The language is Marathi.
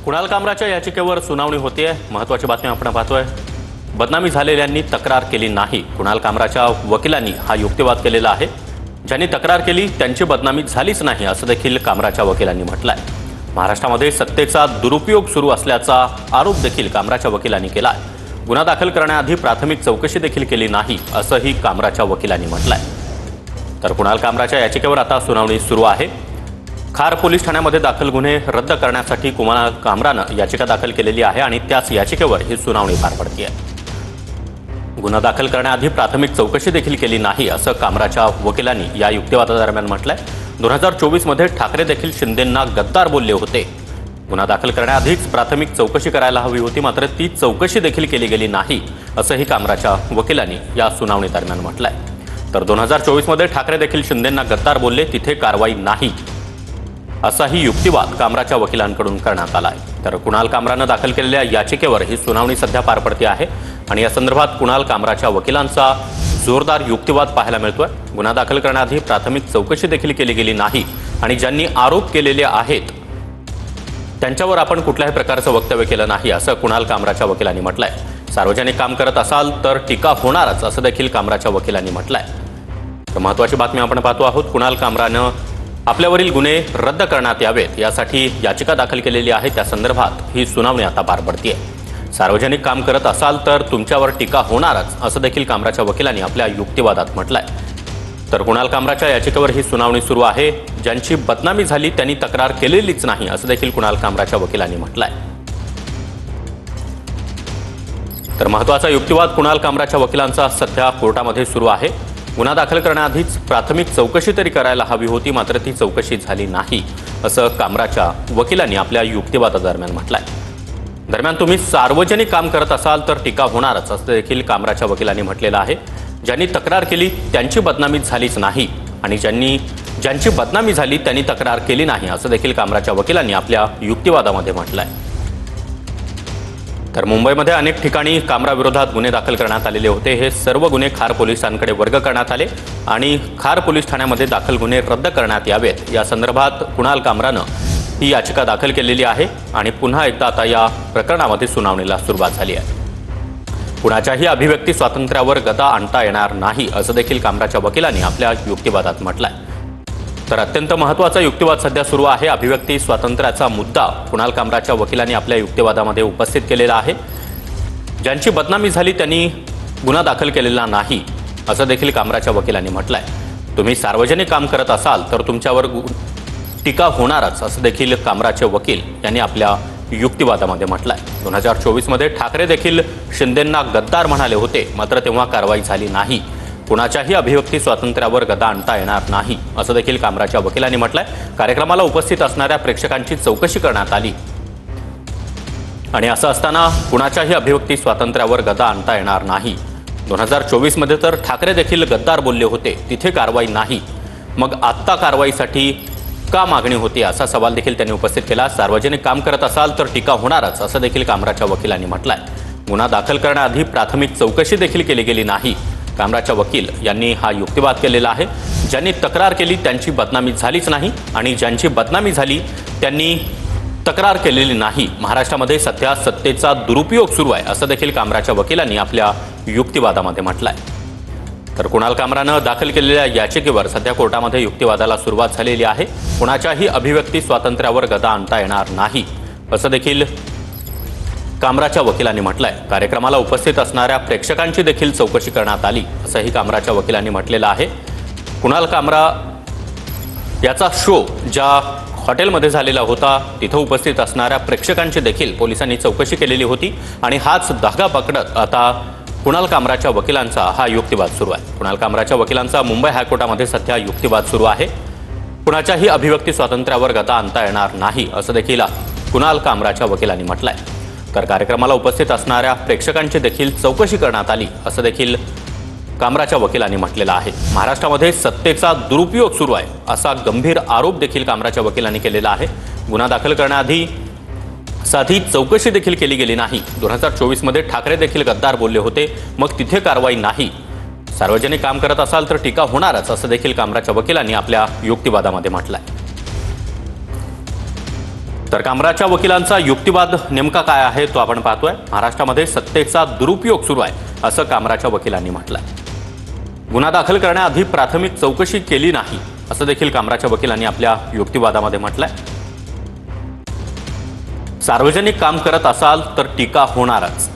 कुणाल कामराच्या याचिकेवर सुनावणी होतीये। महत्त्वाची बातमी आपण पाहतोय। बदनामी झालेल्यांनी तक्रार केली नाही। कुणाल कामराच्या वकिलांनी हा युक्तिवाद केलेला आहे। ज्यांनी तक्रार केली त्यांची बदनामी झालीच नाही असं देखील कामराच्या वकिलांनी म्हटलंय। महाराष्ट्रामध्ये सत्तेचा दुरुपयोग सुरू असल्याचा आरोप देखील कामराच्या वकिलांनी केला आहे। गुन्हा दाखल करण्याआधी प्राथमिक चौकशी देखील केली नाही असंही कामराच्या वकिलांनी म्हटलंय। तर कुणाल कामराच्या याचिकेवर आता सुनावणी सुरू आहे। खार पोलीस ठाण्यामध्ये दाखल गुन्हे रद्द करण्यासाठी कुणाल कामरानं याचिका दाखल केलेली आहे आणि त्याच याचिकेवर ही सुनावणी पार पडते आहे। गुन्हा दाखल करण्याआधी प्राथमिक चौकशी देखील केली नाही असं कामराच्या वकिलांनी या युक्तिवादादरम्यान म्हटलंय। 2024 मध्ये ठाकरे देखील शिंदेंना गद्दार बोलले होते। गुन्हा दाखल करण्याआधीच प्राथमिक चौकशी करायला हवी होती, मात्र ती चौकशी देखील केली गेली नाही असंही कामराच्या वकिलांनी या सुनावणी दरम्यान म्हटलंय। तर 2024 मध्ये ठाकरे देखील शिंदेंना गद्दार बोलले, तिथे कारवाई नाही असाही युक्तिवाद कामराच्या वकिलांकडून करण्यात आला आहे। तर कुणाल कामरानं दाखल केलेल्या याचिकेवर ही सुनावणी सध्या पार पडते आहे आणि या संदर्भात कुणाल कामराच्या वकिलांचा जोरदार युक्तिवाद पाहायला मिळतोय। गुन्हा दाखल करण्याआधी प्राथमिक चौकशी देखील केली गेली नाही आणि ज्यांनी आरोप केलेले आहेत त्यांच्यावर आपण कुठल्याही प्रकारचं वक्तव्य केलं नाही असं कुणाल कामराच्या वकिलांनी म्हटलंय। सार्वजनिक काम करत असाल तर टीका होणारच असं देखील कामराच्या वकिलांनी म्हटलंय। तर महत्त्वाची बातमी आपण पाहतो आहोत। कुणाल कामरानं आपल्यावरील गुन्हे रद्द करण्यात यावेत यासाठी याचिका दाखल केलेली आहे। त्या संदर्भात ही सुनावणी आता पार पडते आहे। सार्वजनिक काम करत असाल तर तुमच्यावर टीका होणारच असं देखील कामराच्या वकिलांनी आपल्या युक्तिवादात म्हटलंय। तर कुणाल कामराच्या याचिकेवर ही सुनावणी सुरू आहे। ज्यांची बदनामी झाली त्यांनी तक्रार केलेलीच नाही असं देखील कुणाल कामराच्या वकिलांनी म्हटलंय। तर महत्त्वाचा युक्तिवाद कुणाल कामराच्या वकिलांचा सध्या कोर्टामध्ये सुरू आहे। गुन्हा दाखल करण्याआधीच प्राथमिक चौकशी तरी करायला हवी होती, मात्र ती चौकशी झाली नाही असं कामराच्या वकिलांनी आपल्या युक्तिवादादरम्यान म्हटलंय। दरम्यान तुम्ही सार्वजनिक काम करत असाल तर टीका होणारच असं देखील कामराच्या वकिलांनी म्हटलेलं आहे। ज्यांनी तक्रार केली त्यांची बदनामी झालीच नाही आणि ज्यांची बदनामी झाली त्यांनी तक्रार केली नाही असं देखील कामराच्या वकिलांनी आपल्या युक्तिवादामध्ये म्हटलंय। तर मुंबईमध्ये अनेक ठिकाणी कामराविरोधात गुन्हे दाखल करण्यात आलेले होते। हे सर्व गुन्हे खार पोलिसांकडे वर्ग करण्यात आले आणि खार पोलीस ठाण्यामध्ये दाखल गुन्हे रद्द करण्यात यावेत या संदर्भात कुणाल कामरानं ही याचिका दाखल केलेली आहे आणि पुन्हा एकदा आता या प्रकरणामध्ये सुनावणीला सुरुवात झाली आहे। कुणाच्याही अभिव्यक्ती स्वातंत्र्यावर गदा आणता येणार नाही असं देखील कामराच्या वकिलांनी आपल्या युक्तिवादात म्हटलंय। तर अत्यंत महत्त्वाचा युक्तिवाद सध्या सुरू आहे। अभिव्यक्ती स्वातंत्र्याचा मुद्दा कुणाल कामराच्या वकिलांनी आपल्या युक्तिवादामध्ये उपस्थित केलेला आहे। ज्यांची बदनामी झाली त्यांनी गुन्हा दाखल केलेला नाही असं देखील कामराच्या वकिलांनी म्हटलंय। तुम्ही सार्वजनिक काम करत असाल तर तुमच्यावर टीका होणारच असं देखील कामराचे वकील यांनी आपल्या युक्तिवादामध्ये म्हटलंय। 2024 मध्ये ठाकरे देखील शिंदेंना गद्दार म्हणाले होते, मात्र तेव्हा कारवाई झाली नाही। कुणाच्याही अभिव्यक्ती स्वातंत्र्यावर गदा आणता येणार नाही असं देखील कामराच्या वकिलांनी म्हटलंय। कार्यक्रमाला उपस्थित असणाऱ्या प्रेक्षकांची चौकशी करण्यात आली आणि असं असताना कुणाच्याही अभिव्यक्ती स्वातंत्र्यावर गदा आणता येणार नाही। 2024 मध्ये तर ठाकरे देखील गद्दार बोलले होते, तिथे कारवाई नाही। मग आत्ता कारवाईसाठी का मागणी होती असा सवाल देखील त्यांनी उपस्थित केला। सार्वजनिक काम करत असाल तर टीका होणारच असं देखील कामराच्या वकिलांनी म्हटलंय। गुन्हा दाखल करण्याआधी प्राथमिक चौकशी देखील केली गेली नाही। कामराच्या वकील यांनी हा युक्तिवाद केलेला आहे। ज्यांनी तक्रार केली त्यांची बदनामी झालीच नाही आणि ज्यांची बदनामी झाली त्यांनी तक्रार केलेली नाही। महाराष्ट्रामध्ये सध्या सत्तेचा दुरुपयोग सुरू आहे असं देखील कामराच्या वकिलांनी आपल्या युक्तिवादामध्ये म्हटलंय। तर कुणाल कामरानं दाखल केलेल्या याचिकेवर सध्या कोर्टामध्ये युक्तिवादाला सुरुवात झालेली आहे। कुणाच्याही अभिव्यक्ती स्वातंत्र्यावर गदा आणता येणार नाही असं देखील कामराच्या वकिलांनी म्हटलंय। कार्यक्रमाला उपस्थित असणाऱ्या प्रेक्षकांची देखील चौकशी करण्यात आली असंही कामराच्या वकिलांनी म्हटलेलं आहे। कुणाल कामरा याचा शो ज्या हॉटेलमध्ये झालेला होता तिथं उपस्थित असणाऱ्या प्रेक्षकांची देखील पोलिसांनी चौकशी केलेली होती आणि हाच धागा पकडत आता कुणाल कामराच्या वकिलांचा हा युक्तिवाद सुरू आहे। कुणाल कामराच्या वकिलांचा मुंबई हायकोर्टामध्ये सध्या युक्तिवाद सुरू आहे। कुणाच्याही अभिव्यक्ती स्वातंत्र्यावर गदा आणता येणार नाही असं देखील कुणाल कामराच्या वकिलांनी म्हटलंय। तर कार्यक्रमाला उपस्थित असणाऱ्या प्रेक्षकांची देखील चौकशी करण्यात आली असं देखील कामराच्या वकिलांनी म्हटलेलं आहे। महाराष्ट्रामध्ये सत्तेचा दुरुपयोग सुरू आहे असा गंभीर आरोप देखील कामराच्या वकिलांनी केलेला आहे। गुन्हा दाखल करण्याआधी साधी चौकशी देखील केली गेली नाही। 2024 मध्ये ठाकरे देखील गद्दार बोलले होते, मग तिथे कारवाई नाही। सार्वजनिक काम करत असाल तर टीका होणारच असं देखील कामराच्या वकिलांनी आपल्या युक्तिवादामध्ये म्हटलंय। तर कामराच्या वकिलांचा युक्तिवाद नेमका काय आहे तो आपण पाहतोय। महाराष्ट्रामध्ये सत्तेचा दुरुपयोग सुरू आहे असं कामराच्या वकिलांनी म्हटलंय। गुन्हा दाखल करण्याआधी प्राथमिक चौकशी केली नाही असं देखील कामराच्या वकिलांनी आपल्या युक्तिवादामध्ये म्हटलंय। सार्वजनिक काम करत असाल तर टीका होणारच।